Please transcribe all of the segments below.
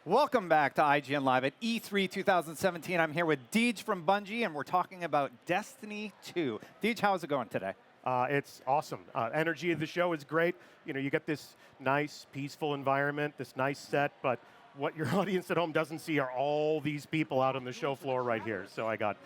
Welcome back to IGN Live at E3 2017. I'm here with DeeJ from Bungie, and we're talking about Destiny 2. DeeJ, how's it going today? It's awesome. Energy of the show is great. You know, you get this nice, peaceful environment, this nice set, but what your audience at home doesn't see are all these people out on the show floor right here. So I got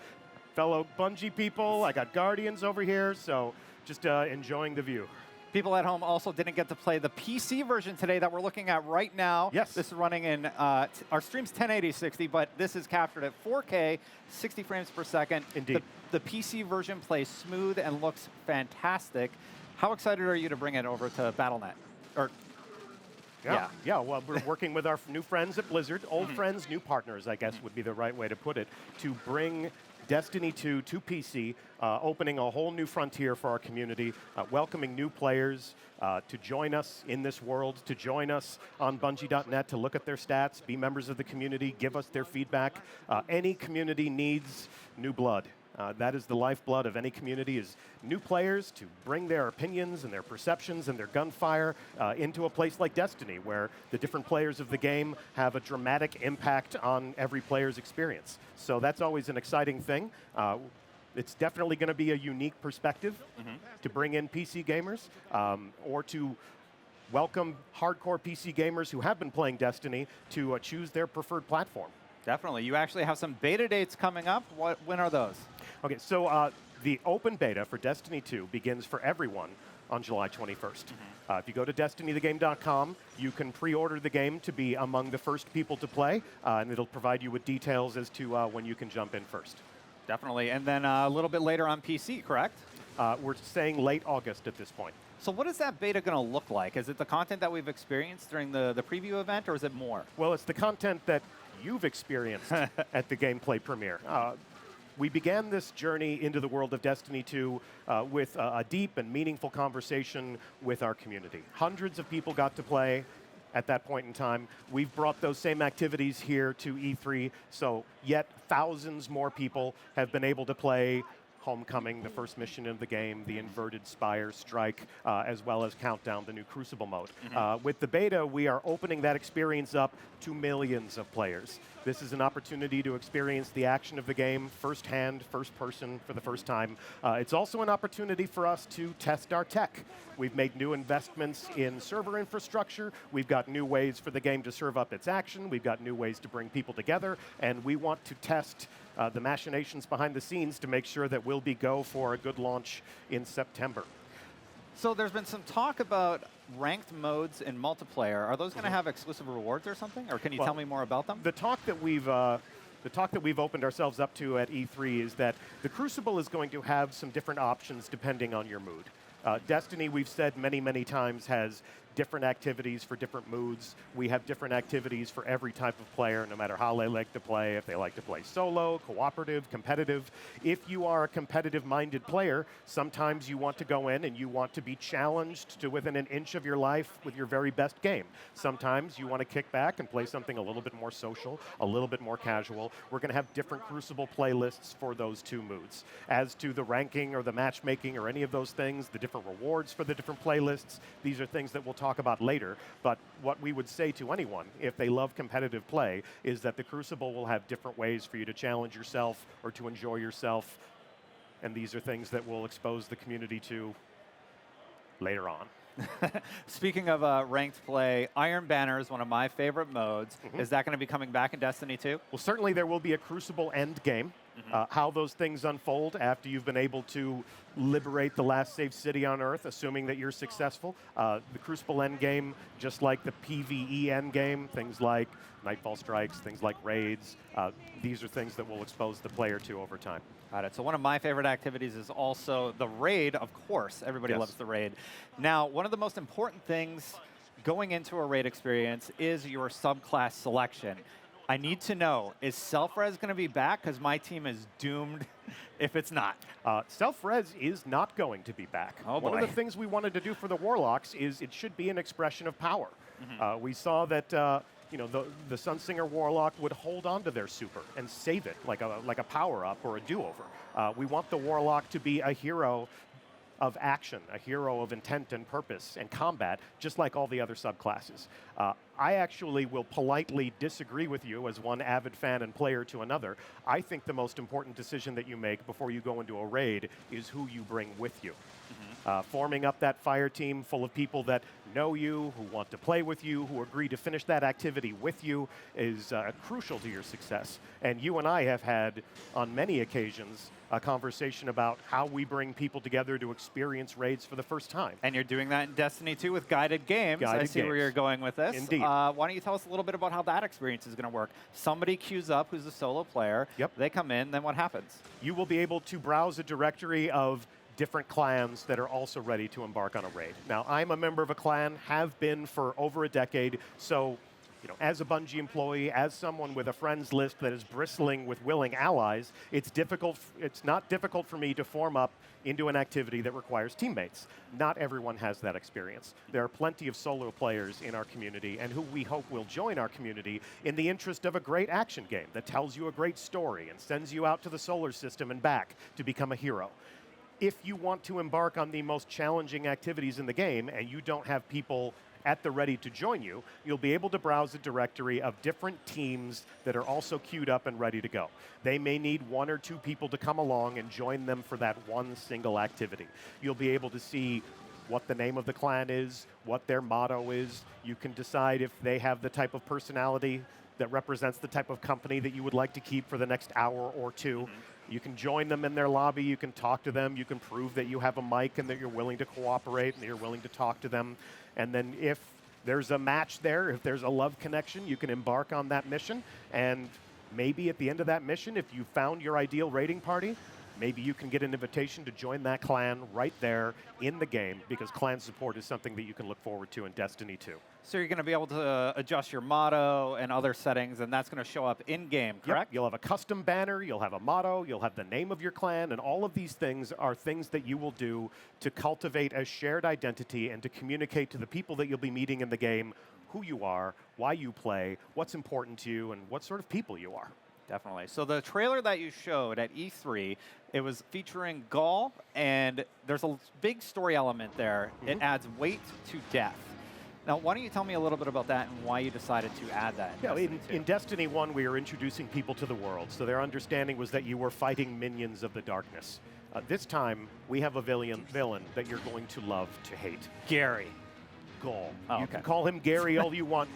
fellow Bungie people, I got Guardians over here, so just enjoying the view. People at home also didn't get to play the PC version today that we're looking at right now. Yes. This is running in, our stream's 1080-60, but this is captured at 4K, 60 frames per second. Indeed. The PC version plays smooth and looks fantastic. How excited are you to bring it over to Battle.net? Yeah, well, we're working with our new friends at Blizzard, old friends, new partners, I guess would be the right way to put it, to bring Destiny 2 to PC, opening a whole new frontier for our community, welcoming new players to join us in this world, to join us on Bungie.net, to look at their stats, be members of the community, give us their feedback. Any community needs new blood. That is the lifeblood of any community, is new players to bring their opinions and their perceptions and their gunfire into a place like Destiny, where the different players of the game have a dramatic impact on every player's experience. So that's always an exciting thing. It's definitely going to be a unique perspective to bring in PC gamers or to welcome hardcore PC gamers who have been playing Destiny to choose their preferred platform. Definitely. You actually have some beta dates coming up. When are those? Okay, so the open beta for Destiny 2 begins for everyone on July 21st. If you go to destinythegame.com, you can pre-order the game to be among the first people to play, and it'll provide you with details as to when you can jump in first. Definitely. And then a little bit later on PC, correct? We're saying late August at this point. So what is that beta going to look like? Is it the content that we've experienced during the preview event, or is it more? Well, it's the content that you've experienced at the gameplay premiere. We began this journey into the world of Destiny 2 with a deep and meaningful conversation with our community. Hundreds of people got to play at that point in time. We've brought those same activities here to E3, so yet thousands more people have been able to play Homecoming, the first mission of the game, the Inverted Spire Strike, as well as Countdown, the new Crucible mode. With the beta, we are opening that experience up to millions of players. This is an opportunity to experience the action of the game firsthand, first person for the first time. It's also an opportunity for us to test our tech. We've made new investments in server infrastructure. We've got new ways for the game to serve up its action. We've got new ways to bring people together, and we want to test the machinations behind the scenes to make sure that we'll be go for a good launch in September. So there's been some talk about ranked modes in multiplayer. Are those going to have exclusive rewards or something? Or can you tell me more about them? The talk that we've opened ourselves up to at E3 is that the Crucible is going to have some different options depending on your mood. Destiny, we've said many, many times, has different activities for different moods. We have different activities for every type of player, no matter how they like to play, if they like to play solo, cooperative, competitive. If you are a competitive-minded player, sometimes you want to go in and you want to be challenged to within an inch of your life with your very best game. Sometimes you want to kick back and play something a little bit more social, a little bit more casual. We're going to have different Crucible playlists for those two moods. As to the ranking or the matchmaking or any of those things, the different rewards for the different playlists, these are things that we'll talk about later, but what we would say to anyone, if they love competitive play, is that the Crucible will have different ways for you to challenge yourself or to enjoy yourself, and these are things that we'll expose the community to later on. Speaking of ranked play, Iron Banner is one of my favorite modes. Is that going to be coming back in Destiny 2? Well, certainly there will be a Crucible end game. How those things unfold after you've been able to liberate the last safe city on Earth, assuming that you're successful. The Crucible end game, just like the PvE end game, things like Nightfall Strikes, things like raids, these are things that we'll expose the player to over time. Got it. So one of my favorite activities is also the raid, of course. Everybody loves the raid. Now, one of the most important things going into a raid experience is your subclass selection. I need to know, is self-res going to be back? Because my team is doomed if it's not. Self-res is not going to be back. Oh, boy. One of the things we wanted to do for the Warlocks is it should be an expression of power. We saw that you know, the Sunsinger Warlock would hold on to their super and save it like a power-up or a do-over. We want the Warlock to be a hero of action, a hero of intent and purpose and combat, just like all the other subclasses. I actually will politely disagree with you as one avid fan and player to another. I think the most important decision that you make before you go into a raid is who you bring with you. Forming up that fire team full of people that know you, who want to play with you, who agree to finish that activity with you is crucial to your success. And you and I have had, on many occasions, a conversation about how we bring people together to experience raids for the first time. And you're doing that in Destiny 2 with guided games. I see where you're going with this. Indeed. Why don't you tell us a little bit about how that experience is going to work? Somebody queues up who's a solo player. Yep. They come in, then what happens? You will be able to browse a directory of different clans that are also ready to embark on a raid. Now, I'm a member of a clan, have been for over a decade, so as a Bungie employee, as someone with a friends list that is bristling with willing allies, it's not difficult for me to form up into an activity that requires teammates. Not everyone has that experience. There are plenty of solo players in our community and who we hope will join our community in the interest of a great action game that tells you a great story and sends you out to the solar system and back to become a hero. If you want to embark on the most challenging activities in the game and you don't have people at the ready to join you, you'll be able to browse a directory of different teams that are also queued up and ready to go. They may need 1 or 2 people to come along and join them for that one single activity. You'll be able to see what the name of the clan is, what their motto is. You can decide if they have the type of personality that represents the type of company that you would like to keep for the next hour or 2. You can join them in their lobby, you can talk to them, you can prove that you have a mic and that you're willing to cooperate and that you're willing to talk to them. And then if there's a match there, if there's a love connection, you can embark on that mission. And maybe at the end of that mission, if you found your ideal raiding party, maybe you can get an invitation to join that clan right there in the game, because clan support is something that you can look forward to in Destiny 2. So you're going to be able to adjust your motto and other settings, and that's going to show up in-game, correct? Yep. You'll have a custom banner, you'll have a motto, you'll have the name of your clan, and all of these things are things that you will do to cultivate a shared identity and to communicate to the people that you'll be meeting in the game who you are, why you play, what's important to you, and what sort of people you are. Definitely. So the trailer that you showed at E3, it was featuring Gaul, and there's a big story element there. It adds weight to death. Now, why don't you tell me a little bit about that and why you decided to add that? In Destiny 1, we were introducing people to the world, so their understanding was that you were fighting minions of the darkness. This time, we have a villain that you're going to love to hate. Gary. Gaul. Oh, you okay. can call him Gary all you want.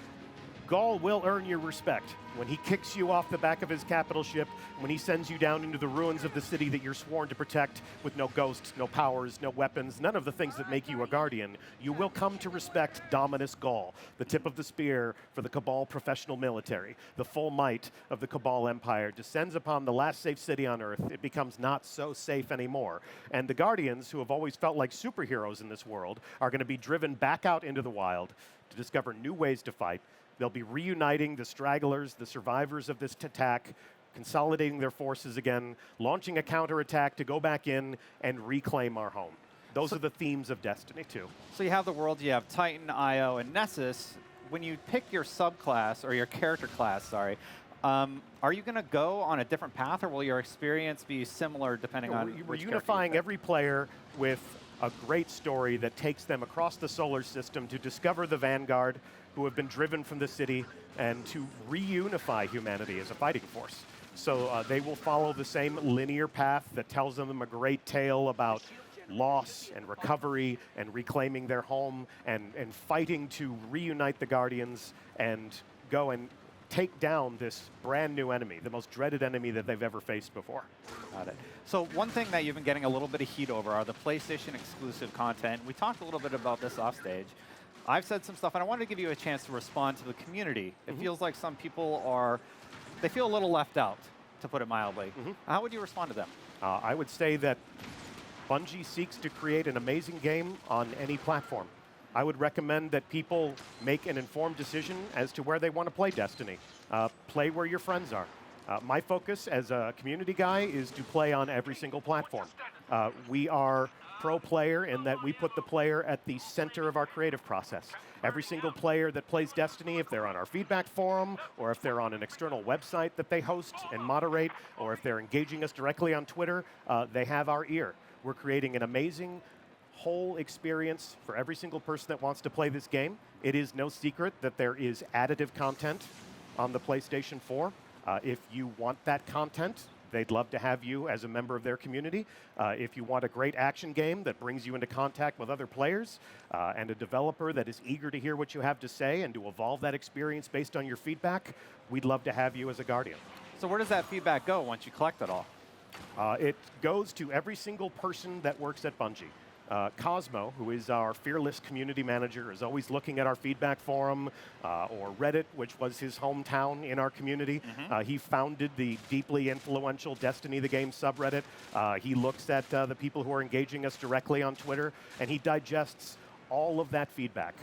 Gaul will earn your respect when he kicks you off the back of his capital ship, when he sends you down into the ruins of the city that you're sworn to protect with no ghosts, no powers, no weapons, none of the things that make you a guardian. You will come to respect Dominus Gaul, the tip of the spear for the Cabal professional military. The full might of the Cabal Empire descends upon the last safe city on Earth. It becomes not so safe anymore. And the Guardians, who have always felt like superheroes in this world, are going to be driven back out into the wild to discover new ways to fight. They'll be reuniting the stragglers, the survivors of this attack, consolidating their forces again, launching a counterattack to go back in and reclaim our home. Those are the themes of Destiny 2. So you have the world, you have Titan, Io, and Nessus. When you pick your subclass, or your character class, sorry, are you going to go on a different path, or will your experience be similar depending on We're unifying every player with a great story that takes them across the solar system to discover the Vanguard, who have been driven from the city, and to reunify humanity as a fighting force. So they will follow the same linear path that tells them a great tale about loss and recovery and reclaiming their home and fighting to reunite the Guardians and go and take down this brand new enemy, the most dreaded enemy that they've ever faced before. Got it. So one thing that you've been getting a little bit of heat over are the PlayStation exclusive content. We talked a little bit about this off stage. I've said some stuff, and I wanted to give you a chance to respond to the community. It feels like some people they feel a little left out, to put it mildly. How would you respond to them? I would say that Bungie seeks to create an amazing game on any platform. I would recommend that people make an informed decision as to where they want to play Destiny. Play where your friends are. My focus as a community guy is to play on every single platform. We are pro player in that we put the player at the center of our creative process. Every single player that plays Destiny, if they're on our feedback forum, or if they're on an external website that they host and moderate, or if they're engaging us directly on Twitter, they have our ear. We're creating an amazing, whole experience for every single person that wants to play this game. It is no secret that there is additive content on the PlayStation 4. If you want that content, they'd love to have you as a member of their community. If you want a great action game that brings you into contact with other players and a developer that is eager to hear what you have to say and to evolve that experience based on your feedback, we'd love to have you as a Guardian. So where does that feedback go once you collect it all? It goes to every single person that works at Bungie. Cosmo, who is our fearless community manager, is always looking at our feedback forum or Reddit, which was his hometown in our community. He founded the deeply influential Destiny the Game subreddit. He looks at the people who are engaging us directly on Twitter, and he digests all of that feedback.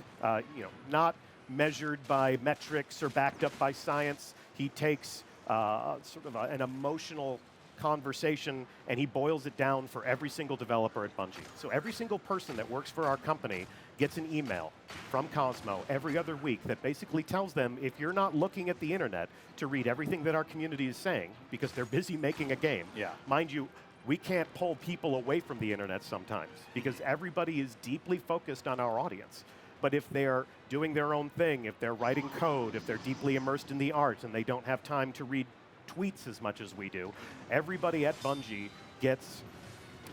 Not measured by metrics or backed up by science. He takes sort of an emotional conversation, and he boils it down for every single developer at Bungie. So every single person that works for our company gets an email from Cosmo every other week that basically tells them, if you're not looking at the internet to read everything that our community is saying, because they're busy making a game. Mind you, we can't pull people away from the internet sometimes, because everybody is deeply focused on our audience. But if they're doing their own thing, if they're writing code, if they're deeply immersed in the art and they don't have time to read tweets as much as we do, everybody at Bungie gets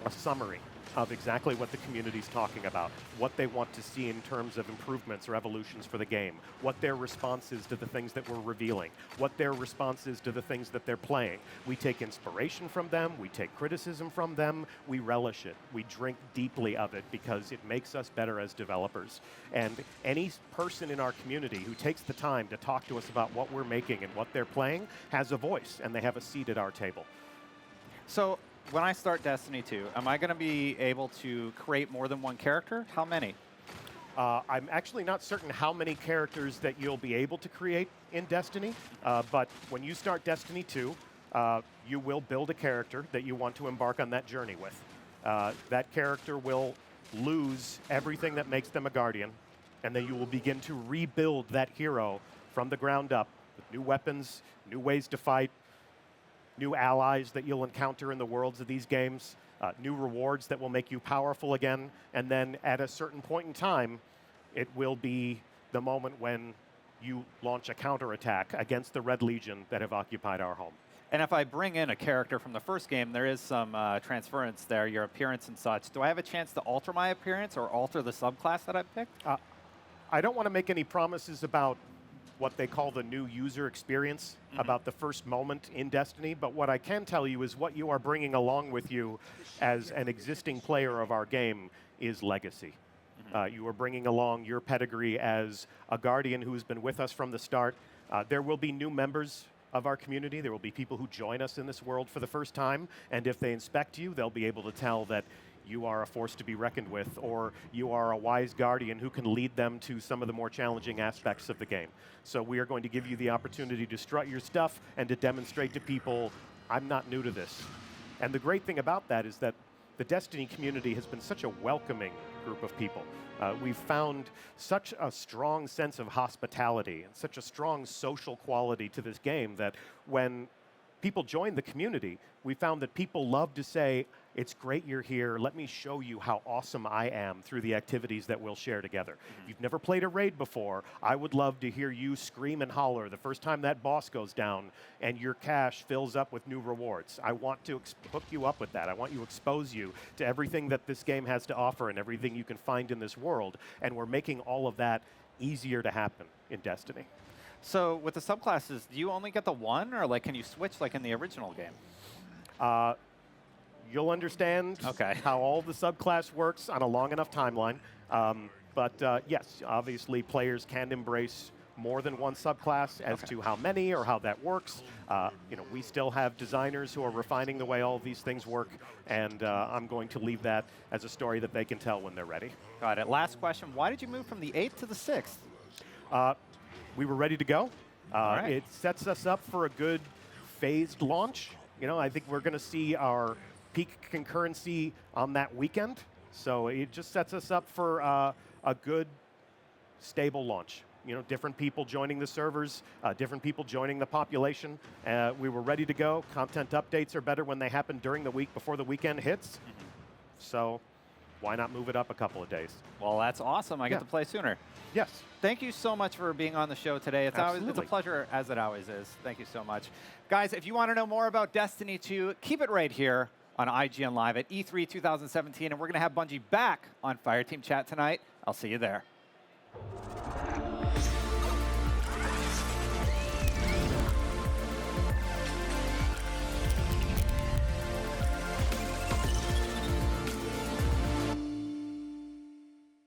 a summary of exactly what the community's talking about, what they want to see in terms of improvements or evolutions for the game, what their response is to the things that we're revealing, what their response is to the things that they're playing. We take inspiration from them, we take criticism from them, we relish it, we drink deeply of it because it makes us better as developers. And any person in our community who takes the time to talk to us about what we're making and what they're playing has a voice, and they have a seat at our table. So when I start Destiny 2, am I going to be able to create more than one character? How many? I'm actually not certain how many characters that you'll be able to create in Destiny, but when you start Destiny 2, you will build a character that you want to embark on that journey with. That character will lose everything that makes them a Guardian, and then you will begin to rebuild that hero from the ground up with new weapons, new ways to fight, new allies that you'll encounter in the worlds of these games, new rewards that will make you powerful again, and then at a certain point in time, it will be the moment when you launch a counterattack against the Red Legion that have occupied our home. And if I bring in a character from the first game, there is some transference there, your appearance and such. Do I have a chance to alter my appearance or alter the subclass that I've picked? I don't want to make any promises about what they call the new user experience, about the first moment in Destiny, but what I can tell you is what you are bringing along with you as an existing player of our game is legacy. You are bringing along your pedigree as a Guardian who has been with us from the start. There will be new members of our community. There will be people who join us in this world for the first time, and if they inspect you, they'll be able to tell that you are a force to be reckoned with, or you are a wise Guardian who can lead them to some of the more challenging aspects of the game. So we are going to give you the opportunity to strut your stuff and to demonstrate to people, I'm not new to this. And the great thing about that is that the Destiny community has been such a welcoming group of people. We've found such a strong sense of hospitality and such a strong social quality to this game that when people join the community, we found that people love to say, it's great you're here, let me show you how awesome I am through the activities that we'll share together. If you've never played a raid before, I would love to hear you scream and holler the first time that boss goes down and your cache fills up with new rewards. I want to hook you up with that. I want to expose you to everything that this game has to offer and everything you can find in this world, and we're making all of that easier to happen in Destiny. So with the subclasses, do you only get the one, or can you switch like in the original game? You'll understand how all the subclass works on a long enough timeline. But yes, obviously players can embrace more than one subclass as to how many or how that works. We still have designers who are refining the way all of these things work, and I'm going to leave that as a story that they can tell when they're ready. Got it. Last question, why did you move from the 8th to the 6th? We were ready to go. It sets us up for a good phased launch. I think we're going to see our peak concurrency on that weekend. So it just sets us up for a good, stable launch. Different people joining the servers, different people joining the population. We were ready to go. Content updates are better when they happen during the week before the weekend hits. So why not move it up a couple of days? Well, that's awesome. I get Yeah. to play sooner. Yes. Thank you so much for being on the show today. It's a Absolutely. pleasure, as it always is. Thank you so much. Guys, if you want to know more about Destiny 2, keep it right here on IGN Live at E3 2017, and we're going to have Bungie back on Fireteam Chat tonight. I'll see you there.